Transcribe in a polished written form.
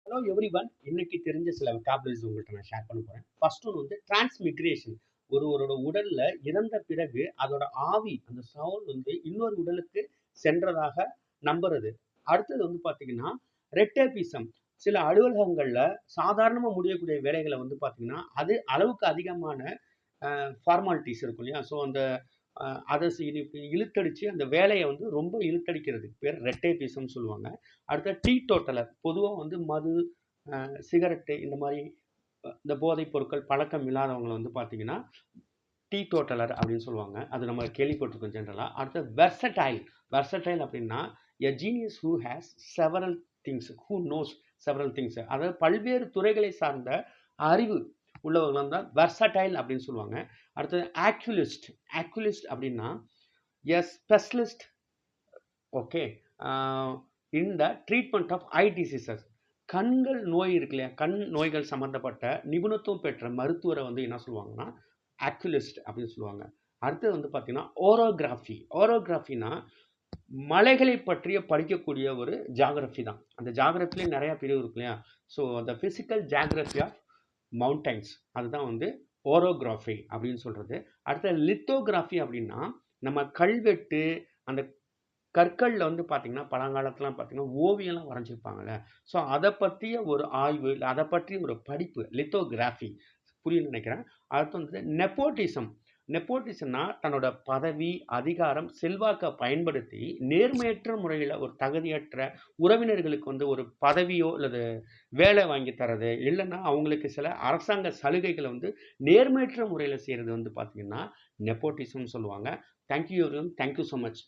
Hello everyone. இன்னைக்கு தெரிஞ்ச சில வெக்காபுலரிஸ் உங்கள்ட்ட நான் ஷேர் பண்ண போறேன். ஃபர்ஸ்ட் ஒன் வந்து டிரான்ஸ்மிக்ரேஷன். ஒருவரோட உடல்ல இறந்த பிறகு அதோட ஆவி, அந்த சவுல் வந்து இன்னொரு உடலுக்கு சென்றதாக நம்புறது. அடுத்தது வந்து பார்த்தீங்கன்னா, ரெட்டேபிசம். சில அலுவலகங்கள்ல சாதாரணமா முடியக்கூடிய வேலைகள வந்து பார்த்தீங்கன்னா, அது அளவுக்கு அதிகமான ஃபார்மாலிட்டீஸ் இருக்கும் இல்லையா? ஸோ அந்த அத இழுத்தடிச்சு அந்த வேலைய வந்து ரொம்ப இழுத்தடிக்கிறதுக்கு பேர் ரெட்டேபிசம்னு சொல்லுவாங்க. அடுத்து டீடோட்டலர். பொதுவா வந்து மது, சிகரெட்டு இந்த மாரி இந்த போதைப் பொருட்கள் பழக்கம் இல்லாதவங்கள வந்து பார்த்தீங்கன்னா, டீடோட்டலர் அப்படின்னு சொல்லுவாங்க. அது நம்ம கேள்விப்பட்டிருக்கோம் ஜெனரலா. அடுத்து வெர்சடைல். வெர்சடைல் அப்படின்னா, எ genius who has several things, who knows several things. அதாவது பல்வேறு துறைகளை சார்ந்த அறிவு உள்ளவர்கள் தான் வெர்சடைல் அப்படின்னு சொல்லுவாங்க. அடுத்தது ஆக்யூலிஸ்ட். ஆக்யூலிஸ்ட் அப்படின்னா, a specialist. Okay. In the treatment of eye diseases. கண்கள் நோய் இருக்கு இல்லையா? கண் நோய்கள் சம்மந்தப்பட்ட நிபுணத்துவம் பெற்ற மருத்துவரை வந்து என்ன சொல்லுவாங்கன்னா, ஆக்யூலிஸ்ட் அப்படின்னு சொல்லுவாங்க. அடுத்தது வந்து பார்த்தீங்கன்னா, ஓரோகிராஃபி. ஓரோகிராஃபினா மலைகளை பற்றிய படிக்கக்கூடிய ஒரு ஜியாகிரஃபி தான். அந்த ஜியாகிரஃபிலே நிறைய பிரிவு இருக்கு இல்லையா? So the physical geography of mountains அதுதான் வந்து ஓரோகிராஃபி அப்படின்னு சொல்றது. அடுத்தது லித்தோகிராஃபி அப்படின்னா, நம்ம கல்வெட்டு, அந்த கற்கள்ல வந்து பார்த்தீங்கன்னா, பழங்காலத்துலலாம் பார்த்தீங்கன்னா, ஓவியம்லாம் வரைஞ்சிருப்பாங்கல்ல. ஸோ அத பத்திய ஒரு ஆய்வு, இல்ல அத பற்றிய ஒரு படிப்பு லித்தோகிராஃபி புரியும்னு நெனைக்கிறேன். அடுத்து வந்து நெப்போட்டிசம். நெப்போட்டிசம்னா தன்னோட பதவி, அதிகாரம், செல்வாக்க பயன்படுத்தி நேர்மையற்ற முறையில ஒரு தகுதியற்ற உறவினர்களுக்கு வந்து ஒரு பதவியோ அல்லது வேலை வாங்கி தர்றது, இல்லன்னா அவங்களுக்கு சில அரசாங்க சலுகைகள வந்து நேர்மையற்ற முறையில செய்றது வந்து பார்த்தீங்கன்னா, நெப்போட்டிசம்னு சொல்லுவாங்க. Thank you everyone. Thank you so much.